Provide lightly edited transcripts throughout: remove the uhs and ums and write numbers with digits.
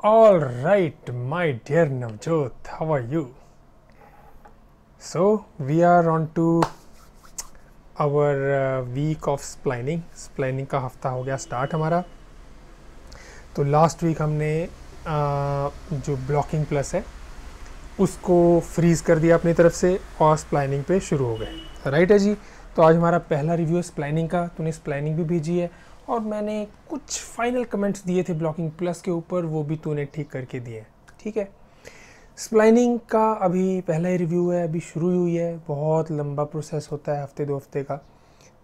All right, my dear Navjot, how are you? So, we are on to our week of splining. Splining का हफ्ता हो गया start हमारा. तो last week हमने जो ब्लॉकिंग प्लस है उसको फ्रीज़ कर दिया अपनी तरफ से और स्प्लाइनिंग पे शुरू हो गए. राइट है जी. तो आज हमारा पहला रिव्यू है स्प्लाइनिंग का. तूने स्प्लाइनिंग भी भेजी है और मैंने कुछ फाइनल कमेंट्स दिए थे ब्लॉकिंग प्लस के ऊपर, वो भी तूने ठीक करके दिए. ठीक है. स्प्लाइनिंग का अभी पहला ही रिव्यू है, अभी शुरू हुई है. बहुत लंबा प्रोसेस होता है, हफ्ते 2 हफ्ते का.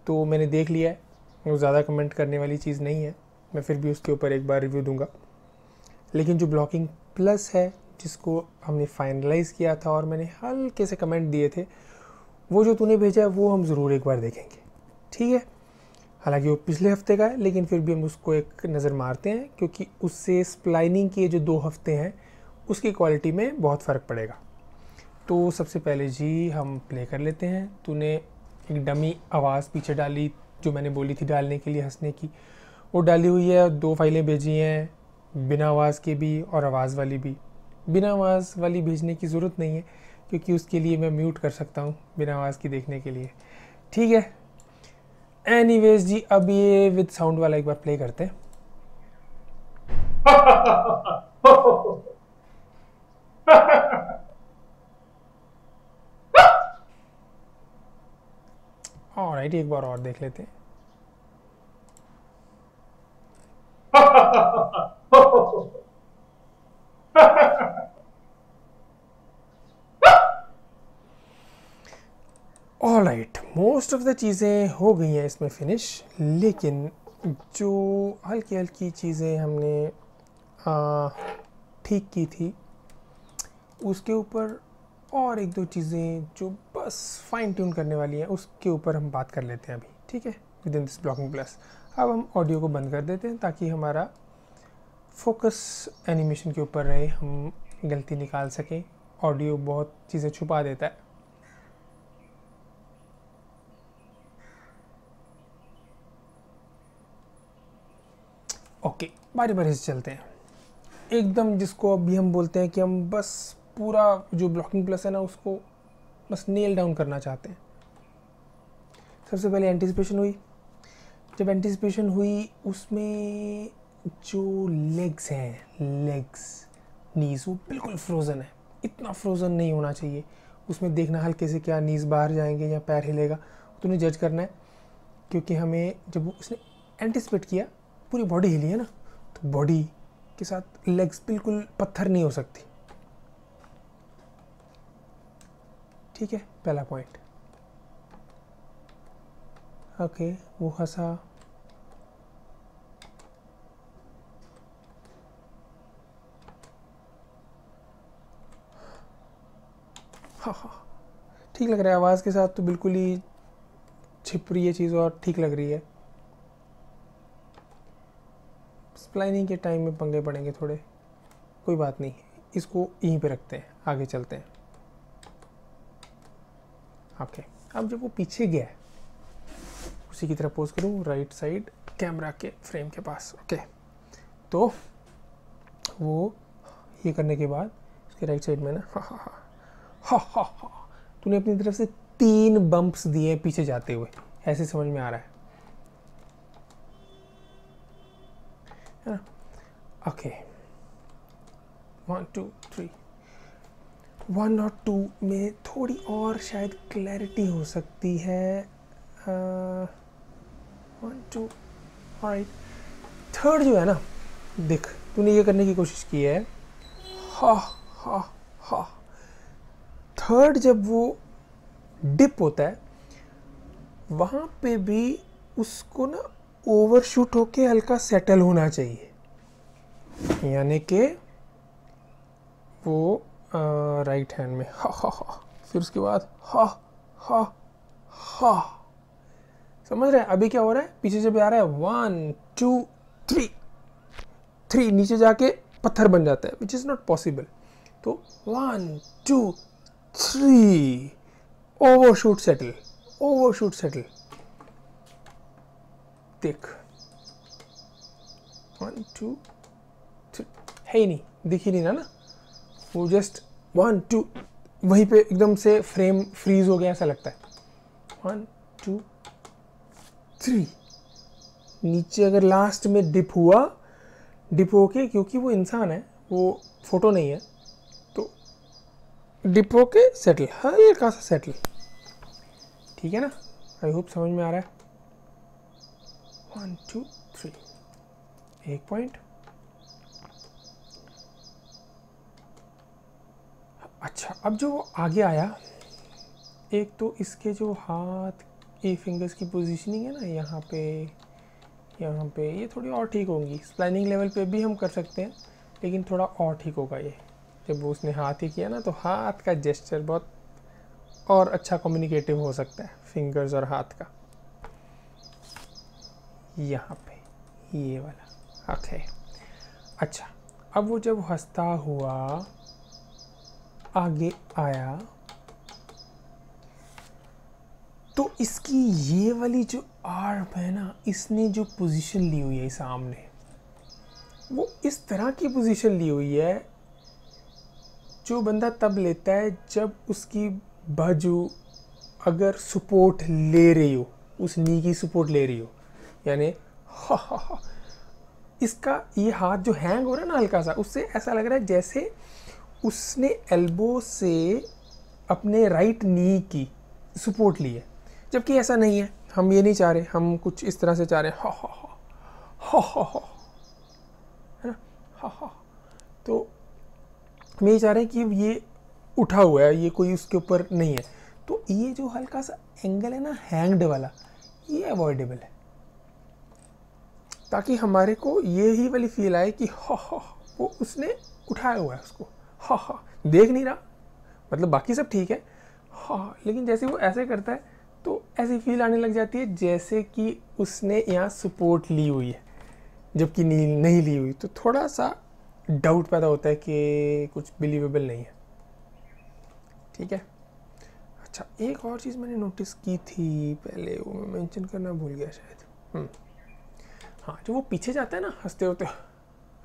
तो मैंने देख लिया है, वो ज़्यादा कमेंट करने वाली चीज़ नहीं है. मैं फिर भी उसके ऊपर एक बार रिव्यू दूंगा. लेकिन जो ब्लॉकिंग प्लस है जिसको हमने फाइनलाइज़ किया था और मैंने हल्के से कमेंट दिए थे, वो जो तूने भेजा है वो हम ज़रूर एक बार देखेंगे. ठीक है. हालांकि वो पिछले हफ्ते का है लेकिन फिर भी हम उसको एक नज़र मारते हैं क्योंकि उससे स्प्लाइनिंग के जो 2 हफ्ते हैं उसकी क्वालिटी में बहुत फ़र्क पड़ेगा. तो सबसे पहले जी हम प्ले कर लेते हैं. तूने एक डमी आवाज़ पीछे डाली जो मैंने बोली थी डालने के लिए हंसने की, वो डाली हुई है. 2 फाइलें भेजी हैं, बिना आवाज़ के भी और आवाज़ वाली भी. बिना आवाज़ वाली भेजने की ज़रूरत नहीं है क्योंकि उसके लिए मैं म्यूट कर सकता हूँ बिना आवाज़ की देखने के लिए. ठीक है. एनीवेज जी, अब ये विद साउंड वाला एक बार प्ले करते हैं. ऑलराइट, एक बार और देख लेते हैं. ऑलराइट, मोस्ट ऑफ द चीज़ें हो गई हैं इसमें फिनिश, लेकिन जो हल्की हल्की चीज़ें हमने ठीक की थी उसके ऊपर और एक दो चीज़ें जो बस फाइन ट्यून करने वाली हैं उसके ऊपर हम बात कर लेते हैं अभी. ठीक है. With in this blocking plus अब हम ऑडियो को बंद कर देते हैं ताकि हमारा फोकस एनिमेशन के ऊपर रहे, हम गलती निकाल सकें. ऑडियो बहुत चीज़ें छुपा देता है. ओके, बारी बारी से चलते हैं. एकदम जिसको अभी हम बोलते हैं कि हम बस पूरा जो ब्लॉकिंग प्लस है ना उसको बस नेल डाउन करना चाहते हैं. सबसे पहले एंटिसिपेशन हुई. जब एंटिसिपेशन हुई उसमें जो लेग्स हैं, लेग्स नीज, वो बिल्कुल फ्रोज़न है. इतना फ्रोज़न नहीं होना चाहिए. उसमें देखना हल्के से क्या नीज बाहर जाएंगे या पैर हिलेगा तो उन्हें जज करना है. क्योंकि हमें जब उसने एंटिसिपेट किया पूरी बॉडी हिली है ना, तो बॉडी के साथ लेग्स बिल्कुल पत्थर नहीं हो सकती. ठीक है. पहला पॉइंट. ओके, वो हंसा. हाँ हाँ, ठीक लग रहा है. आवाज़ के साथ तो बिल्कुल ही छिप रही है चीज़ और ठीक लग रही है. स्प्लाइनिंग के टाइम में पंगे पड़ेंगे थोड़े, कोई बात नहीं. इसको यहीं पे रखते हैं, आगे चलते हैं. ओके. अब जब वो पीछे गया है उसी की तरह पोज करूँ राइट साइड कैमरा के फ्रेम के पास. ओके. तो वो ये करने के बाद उसके राइट साइड में ना हा हा हा हा हा, तूने अपनी तरफ से 3 बम्प्स दिए पीछे जाते हुए, ऐसे समझ में आ रहा है. ओके. 1 2 3. 1 और 2 में थोड़ी और शायद क्लैरिटी हो सकती है. 1 2. ऑलराइट. थर्ड जो है ना, देख तूने ये करने की कोशिश की है. हा हा हा. थर्ड जब वो डिप होता है वहाँ पे भी उसको ना ओवरशूट होके हल्का सेटल होना चाहिए. यानी कि वो राइट हैंड में हा हा हा, फिर उसके बाद हा हा हा. समझ रहे हैं अभी क्या हो रहा है? पीछे जब आ रहा है 1 2 3, 3 नीचे जाके पत्थर बन जाता है, विच इज़ नॉट पॉसिबल. तो 1 2 3, ओवरशूट सेटल, ओवरशूट सेटल. देख 1 2 3. है ही नहीं, दिख ही नहीं रहा ना, वो जस्ट 1 2 वहीं पे एकदम से फ्रेम फ्रीज हो गया ऐसा लगता है। 1 2 3 नीचे अगर लास्ट में डिप हुआ, डिप होके, क्योंकि वो इंसान है, वो फोटो नहीं है, तो डिप होके सेटल, हल्का सा सेटल। ठीक है ना, आई होप समझ में आ रहा है। 1 2 3 एक पॉइंट। अच्छा, अब जो आगे आया, एक तो इसके जो हाथ, ये फिंगर्स की पोजीशनिंग है ना, यहाँ पे ये थोड़ी और ठीक होंगी। स्प्लाइनिंग लेवल पे भी हम कर सकते हैं, लेकिन थोड़ा और ठीक होगा ये। जब उसने हाथ ही किया ना, तो हाथ का जेस्चर बहुत और अच्छा कम्युनिकेटिव हो सकता है, फिंगर्स और हाथ का। यहाँ पे ये वाला ओके। अच्छा, अब वो जब हंसता हुआ आगे आया, तो इसकी ये वाली जो आर्म है ना, इसने जो पोजीशन ली हुई है सामने, वो इस तरह की पोजीशन ली हुई है जो बंदा तब लेता है जब उसकी बाजू अगर सपोर्ट ले रही हो, उस नी की सपोर्ट ले रही हो, यानी इसका ये हाथ जो हैंग हो रहा है ना हल्का सा, उससे ऐसा लग रहा है जैसे उसने एल्बो से अपने राइट नी की सपोर्ट ली है, जबकि ऐसा नहीं है। हम ये नहीं चाह रहे, हम कुछ इस तरह से चाह रहे हैं, है ना, तो हम ये चाह रहे हैं कि ये उठा हुआ है, ये कोई उसके ऊपर नहीं है। तो ये जो हल्का सा एंगल है ना हैंग्ड वाला, ये अवॉइडेबल है, ताकि हमारे को ये ही वाली फील आए कि वो उसने उठाया हुआ है उसको, देख नहीं रहा, मतलब बाकी सब ठीक है, लेकिन जैसे वो ऐसे करता है तो ऐसी फील आने लग जाती है जैसे कि उसने यहाँ सपोर्ट ली हुई है, जबकि नहीं ली हुई। तो थोड़ा सा डाउट पैदा होता है कि कुछ बिलीवेबल नहीं है। ठीक है। अच्छा, एक और चीज़ मैंने नोटिस की थी पहले, वो मैं मेंशन करना भूल गया शायद। हाँ, जो वो पीछे जाता है ना हंसते होते,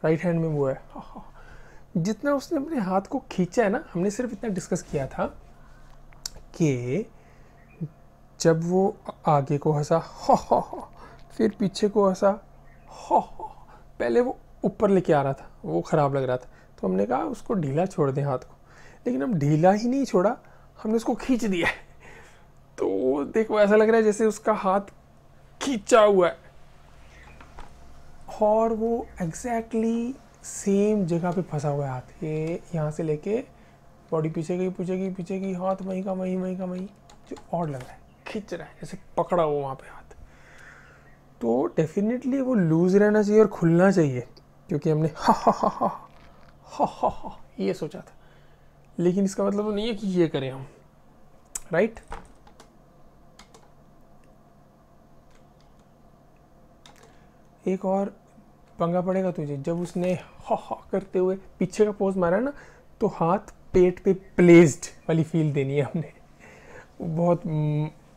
राइट हैंड में वो है, जितना उसने अपने हाथ को खींचा है ना, हमने सिर्फ इतना डिस्कस किया था कि जब वो आगे को हंसा फिर पीछे को हंसा, पहले वो ऊपर लेके आ रहा था, वो ख़राब लग रहा था, तो हमने कहा उसको ढीला छोड़ दें हाथ को, लेकिन हम ढीला ही नहीं छोड़ा, हमने उसको खींच दिया है। तो देखो ऐसा लग रहा है जैसे उसका हाथ खींचा हुआ है, और वो एग्जैक्टली सेम जगह पे फंसा हुआ है हाथ, ये यहाँ से लेके बॉडी पीछे की हाथ वहीं का वहीं, जो और लग रहा है, खींच रहा है जैसे पकड़ा हुआ वहाँ पे हाथ। तो डेफिनेटली वो लूज रहना चाहिए और खुलना चाहिए, क्योंकि हमने ये सोचा था, लेकिन इसका मतलब वो नहीं है कि ये करें हम, राइट। एक और पंगा पड़ेगा तुझे, जब उसने करते हुए पीछे का पोज मारा ना, तो हाथ पेट पे प्लेस्ड वाली फील देनी है हमने। बहुत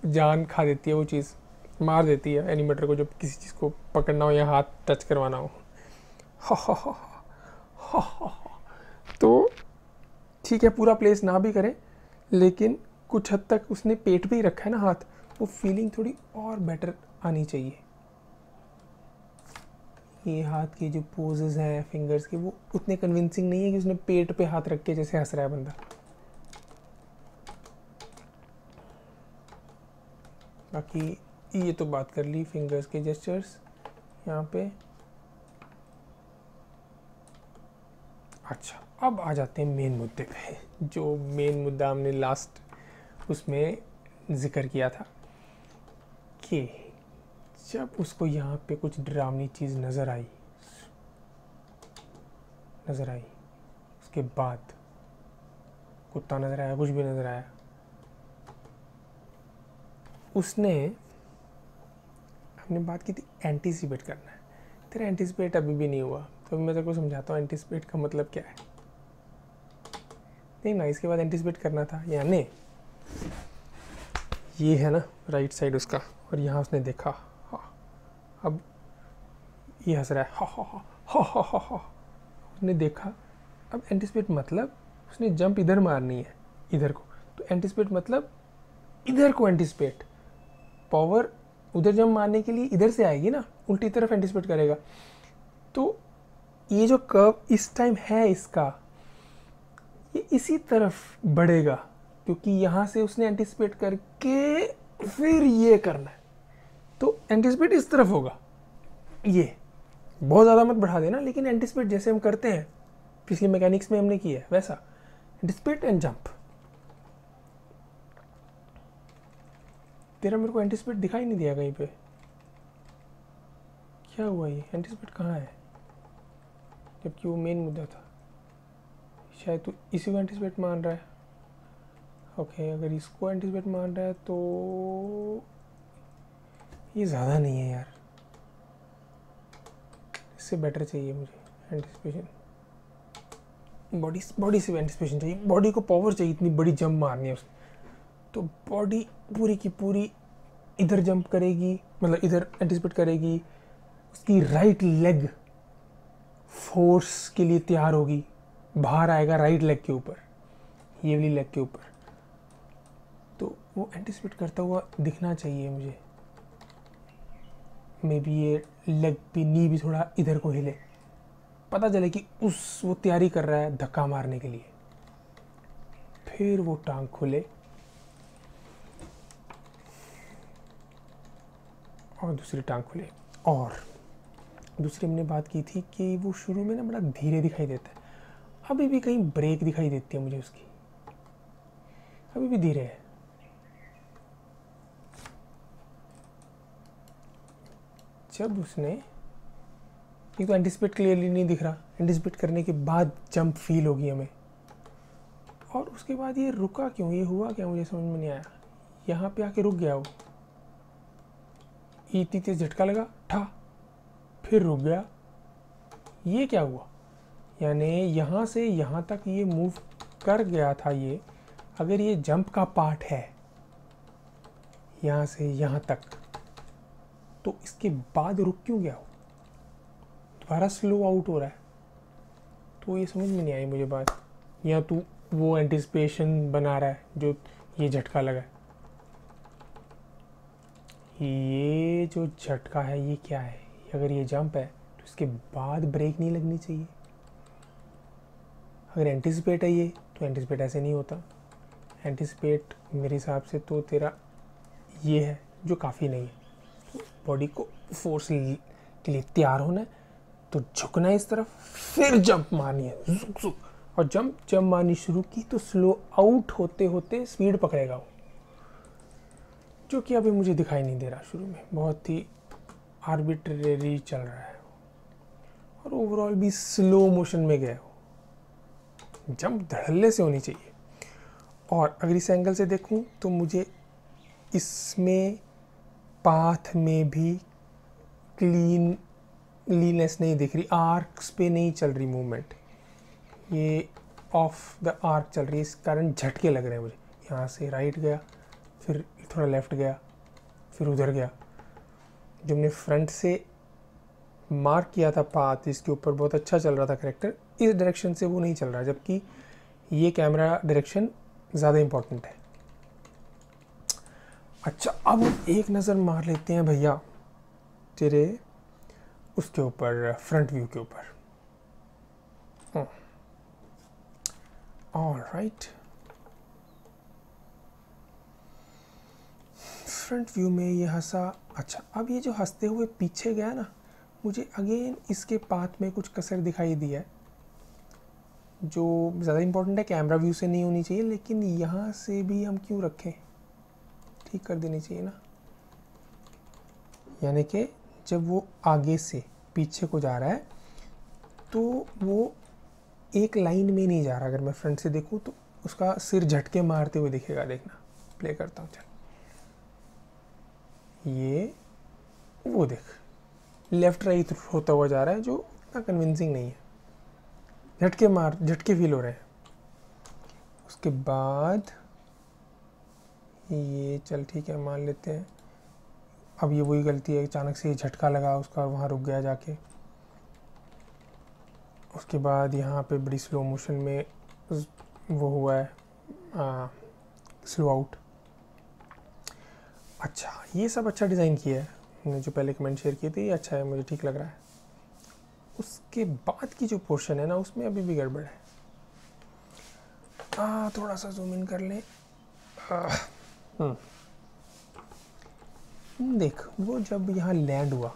जान खा देती है वो चीज़, मार देती है एनिमेटर को, जब किसी चीज़ को पकड़ना हो या हाथ टच करवाना हो। तो ठीक है, पूरा प्लेस ना भी करें, लेकिन कुछ हद तक उसने पेट पे ही रखा है ना हाथ, वो फीलिंग थोड़ी और बेटर आनी चाहिए। ये हाथ के जो पोजेस हैं फिंगर्स के, वो उतने कन्विंसिंग नहीं है कि उसने पेट पे हाथ रख के जैसे हंस रहा है बंदा। बाकी ये तो बात कर ली फिंगर्स के जेस्चर्स यहाँ पे। अच्छा, अब आ जाते हैं मेन मुद्दे पे, जो मेन मुद्दा हमने लास्ट उसमें जिक्र किया था कि जब उसको यहाँ पे कुछ डरावनी चीज़ नज़र आई, उसके बाद कुत्ता नज़र आया, कुछ भी नज़र आया, उसने, हमने बात की थी एंटीसिपेट करना है, तेरा एंटीसिपेट अभी भी नहीं हुआ, तो मैं तेरे को समझाता हूँ एंटीसिपेट का मतलब क्या है। नहीं ना, इसके बाद एंटीसिपेट करना था, यानी ये है ना राइट साइड उसका, और यहाँ उसने देखा, अब ये हंस रहा है, ने देखा, अब एंटिसिपेट मतलब उसने जंप इधर मारनी है, इधर को, तो एंटिसिपेट मतलब इधर को एंटिसिपेट, पावर उधर जंप मारने के लिए इधर से आएगी ना, उल्टी तरफ एंटिसिपेट करेगा। तो ये जो कर्व इस टाइम है इसका, ये इसी तरफ बढ़ेगा, क्योंकि यहाँ से उसने एंटिसिपेट करके फिर ये करना है, तो एंटिसिपेट इस तरफ होगा। ये बहुत ज़्यादा मत बढ़ा देना, लेकिन एंटिसिपेट जैसे हम करते हैं पिछली मैकेनिक्स में हमने किया है वैसा, एंटिसिपेट एंड जंप। तेरा मेरे को एंटिसिपेट दिखाई नहीं दिया कहीं पे, क्या हुआ? ये एंटिसिपेट कहाँ है, जबकि वो मेन मुद्दा था। शायद तू इसी को एंटिसिपेट मान रहा है। ओके, अगर इसको एंटिसिपेट मान रहा है तो ये ज़्यादा नहीं है यार, इससे बेटर चाहिए मुझे एंटिसिपेशन। बॉडी से एंटिसिपेशन चाहिए, बॉडी को पावर चाहिए, इतनी बड़ी जंप मारनी है उसने, तो बॉडी पूरी की पूरी इधर जंप करेगी, मतलब इधर एंटिसिपेट करेगी, उसकी राइट लेग फोर्स के लिए तैयार होगी, बाहर आएगा राइट लेग के ऊपर, ये वाली लेग के ऊपर, तो वो एंटिसिपेट करता हुआ दिखना चाहिए मुझे। मे बी ये लेग पे नी भी थोड़ा इधर को हिले, पता चले कि वो तैयारी कर रहा है धक्का मारने के लिए, फिर वो टांग खुले और दूसरी टांग खुले। और दूसरी हमने बात की थी कि वो शुरू में ना बड़ा धीरे दिखाई देता है, अभी भी कहीं ब्रेक दिखाई देती है मुझे उसकी, अभी भी धीरे है। जब उसने, एक तो एंटिसिपेट क्लियरली नहीं दिख रहा, एंटिसिपेट करने के बाद जंप फील होगी हमें, और उसके बाद ये रुका क्यों, ये हुआ क्या, मुझे समझ में नहीं आया। यहाँ पे आके रुक गया वो, इतनी तेज झटका लगा ठा, फिर रुक गया, ये क्या हुआ? यानी यहाँ से यहाँ तक ये मूव कर गया था ये, अगर ये जंप का पार्ट है यहाँ से यहाँ तक, तो इसके बाद रुक क्यों गया हो, दोबारा स्लो आउट हो रहा है, तो ये समझ में नहीं आई मुझे बात। या तो वो एंटिसिपेशन बना रहा है जो ये झटका लगा है, ये जो झटका है ये क्या है? अगर ये जंप है तो इसके बाद ब्रेक नहीं लगनी चाहिए। अगर एंटिसिपेट है ये, तो एंटिसिपेट ऐसे नहीं होता। एंटिसिपेट मेरे हिसाब से तो तेरा ये है जो काफ़ी नहीं है, तो बॉडी को फोर्स के लिए तैयार होना है, तो झुकना है इस तरफ, फिर जंप मारनी है झुक झुक, और जंप मारनी शुरू की तो स्लो आउट होते होते स्पीड पकड़ेगा वो, जो कि अभी मुझे दिखाई नहीं दे रहा। शुरू में बहुत ही आर्बिट्रेरी चल रहा है और ओवरऑल भी स्लो मोशन में गया हो, जंप धड़ल्ले से होनी चाहिए। और अगर इस एंगल से देखूं तो मुझे इसमें पाथ में भी क्लीननेस नहीं दिख रही, आर्क्स पे नहीं चल रही मूवमेंट, ये ऑफ द आर्क चल रही है, इस कारण झटके लग रहे हैं मुझे। यहाँ से राइट गया, फिर थोड़ा लेफ्ट गया, फिर उधर गया। जो हमने फ्रंट से मार्क किया था पाथ, इसके ऊपर बहुत अच्छा चल रहा था करेक्टर, इस डायरेक्शन से वो नहीं चल रहा, जबकि ये कैमरा डायरेक्शन ज़्यादा इम्पोर्टेंट है। अच्छा, अब एक नज़र मार लेते हैं भैया तेरे उसके ऊपर, फ्रंट व्यू के ऊपर। ऑलराइट, फ्रंट व्यू में ये हंसा। अच्छा, अब ये जो हंसते हुए पीछे गया ना, मुझे अगेन इसके पाथ में कुछ कसर दिखाई दी है, जो ज़्यादा इम्पोर्टेंट है, कैमरा व्यू से नहीं होनी चाहिए, लेकिन यहाँ से भी हम क्यों रखें, ठीक कर देनी चाहिए ना। यानी कि जब वो आगे से पीछे को जा रहा है तो वो एक लाइन में नहीं जा रहा। अगर मैं फ्रंट से देखूँ तो उसका सिर झटके मारते हुए दिखेगा, देखना, प्ले करता हूँ, चल, ये वो देख लेफ्ट राइट होता हुआ जा रहा है, जो इतना कन्विंसिंग नहीं है, झटके फील हो रहे हैं। उसके बाद ये, चल ठीक है मान लेते हैं, अब ये वही गलती है, अचानक से झटका लगा उसका और वहाँ रुक गया जाके। उसके बाद यहाँ पे बड़ी स्लो मोशन में वो हुआ है स्लो आउट। अच्छा, ये सब अच्छा डिज़ाइन किया है, मैंने जो पहले कमेंट शेयर किए थे ये अच्छा है, मुझे ठीक लग रहा है। उसके बाद की जो पोर्शन है ना उसमें अभी भी गड़बड़ है। थोड़ा सा जूम इन कर लें। देख, वो जब यहाँ लैंड हुआ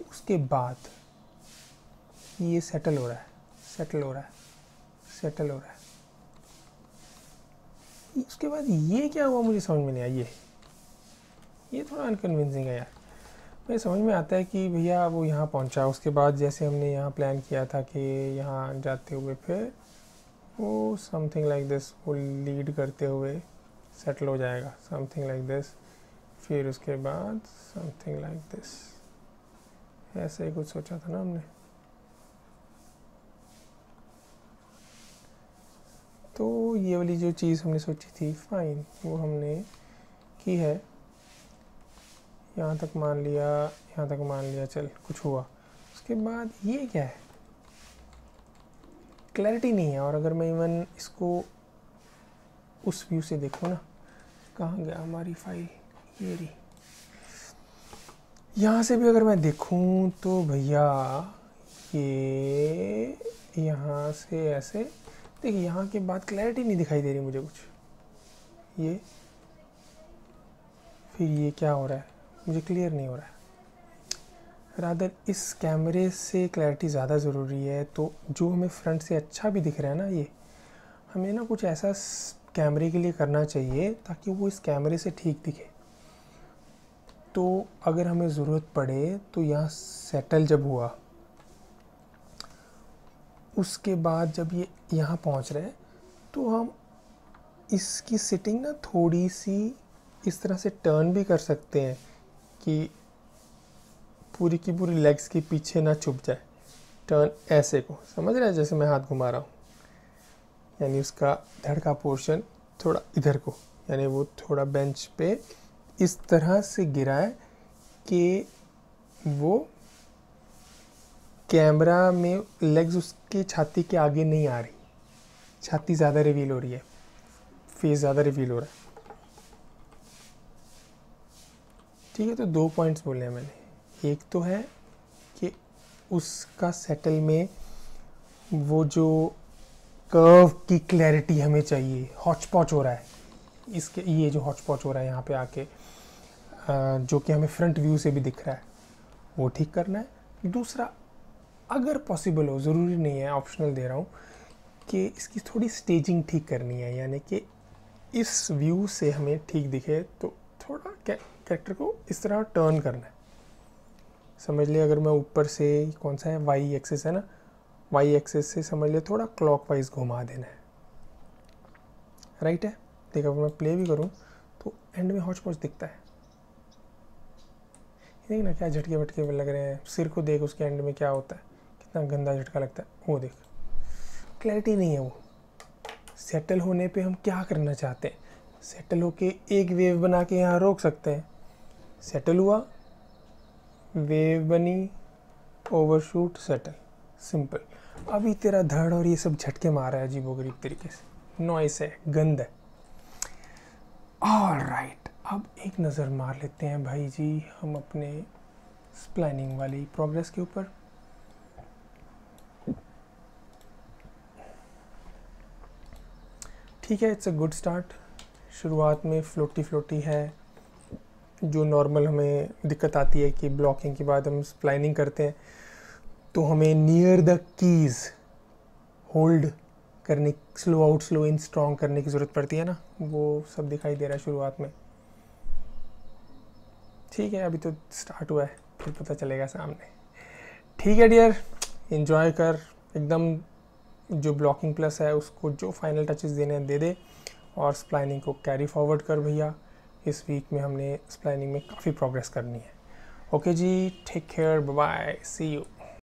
उसके बाद ये सेटल हो रहा है, सेटल हो रहा है, सेटल हो रहा है। उसके बाद ये क्या हुआ मुझे समझ में नहीं आया। ये थोड़ा अनकन्विंसिंग है यार। मुझे समझ में आता है कि भैया वो यहाँ पहुँचा, उसके बाद जैसे हमने यहाँ प्लान किया था कि यहाँ जाते हुए फिर वो समथिंग लाइक दिस, वो लीड करते हुए सेटल हो जाएगा, समथिंग लाइक दिस, फिर उसके बाद समथिंग लाइक दिस, ऐसे ही कुछ सोचा था ना हमने। तो ये वाली जो चीज़ हमने सोची थी फाइन, वो हमने की है। यहाँ तक मान लिया, यहाँ तक मान लिया, चल कुछ हुआ। उसके बाद ये क्या है, क्लैरिटी नहीं है। और अगर मैं इवन इसको उस व्यू से देखूँ ना, कहाँ गया हमारी फाइल, ये रही। यहाँ से भी अगर मैं देखूँ तो भैया ये यहाँ से ऐसे देखिए, यहाँ के बाद क्लैरिटी नहीं दिखाई दे रही मुझे कुछ। ये फिर ये क्या हो रहा है मुझे क्लियर नहीं हो रहा है। रादर इस कैमरे से क्लैरिटी ज़्यादा ज़रूरी है। तो जो हमें फ्रंट से अच्छा भी दिख रहा है ना, ये हमें ना कुछ ऐसा कैमरे के लिए करना चाहिए ताकि वो इस कैमरे से ठीक दिखे। तो अगर हमें ज़रूरत पड़े तो यहाँ सेटल जब हुआ, उसके बाद जब ये यहाँ पहुँच रहे हैं तो हम इसकी सिटिंग ना थोड़ी सी इस तरह से टर्न भी कर सकते हैं कि पूरी की पूरी लेग्स के पीछे ना छुप जाए। टर्न ऐसे को समझ रहे हैं, जैसे मैं हाथ घुमा रहा हूँ, यानी उसका धड़ का पोर्शन थोड़ा इधर को, यानी वो थोड़ा बेंच पे इस तरह से गिरा है कि वो कैमरा में लेग्स उसके छाती के आगे नहीं आ रही, छाती ज़्यादा रिवील हो रही है, फेस ज़्यादा रिवील हो रहा है। ठीक है, तो 2 पॉइंट्स बोले हैं मैंने। एक तो है कि उसका सेटल में वो जो कर्व की क्लैरिटी हमें चाहिए, हॉच पॉच हो रहा है इसके, ये जो हॉच पॉच हो रहा है यहाँ पे आके, जो कि हमें फ्रंट व्यू से भी दिख रहा है, वो ठीक करना है। दूसरा, अगर पॉसिबल हो, ज़रूरी नहीं है, ऑप्शनल दे रहा हूँ, कि इसकी थोड़ी स्टेजिंग ठीक करनी है, यानी कि इस व्यू से हमें ठीक दिखे तो थोड़ा कैरेक्टर को इस तरह टर्न करना है। समझ लिया, अगर मैं ऊपर से, कौन सा है, वाई एक्सिस है ना, वाई एक्सिस से समझ लिया थोड़ा क्लॉकवाइज घुमा देना है, राइट है। देखो अगर मैं प्ले भी करूँ तो एंड में हॉच पॉच दिखता है। देख ना क्या झटके वटके लग रहे हैं, सिर को देख उसके एंड में क्या होता है, कितना गंदा झटका लगता है। वो देख, क्लैरिटी नहीं है। वो सेटल होने पे हम क्या करना चाहते हैं, सेटल होके एक वेव बना के यहाँ रोक सकते हैं। सेटल हुआ, वेव बनी, ओवरशूट, सेटल, सिंपल। अभी तेरा धड़ और ये सब झटके मारा है अजीबोगरीब तरीके से, नॉइस है, गंद है। ऑलराइट, अब एक नज़र मार लेते हैं भाई जी हम अपने स्प्लाइनिंग वाली प्रोग्रेस के ऊपर। ठीक है, इट्स अ गुड स्टार्ट। शुरुआत में फ्लोटी है, जो नॉर्मल हमें दिक्कत आती है कि ब्लॉकिंग के बाद हम स्प्लाइनिंग करते हैं तो हमें नियर द कीज़ होल्ड करने, स्लो आउट स्लो इन स्ट्रॉन्ग करने की ज़रूरत पड़ती है ना, वो सब दिखाई दे रहा है शुरुआत में। ठीक है, अभी तो स्टार्ट हुआ है, फिर पता चलेगा सामने। ठीक है डियर, एंजॉय कर एकदम, जो ब्लॉकिंग प्लस है उसको जो फाइनल टचेस देने हैं दे दे, और स्प्लाइनिंग को कैरी फॉरवर्ड कर भैया। इस वीक में हमने स्प्लाइनिंग में काफ़ी प्रोग्रेस करनी है। Okay ji, take care, bye bye, see you.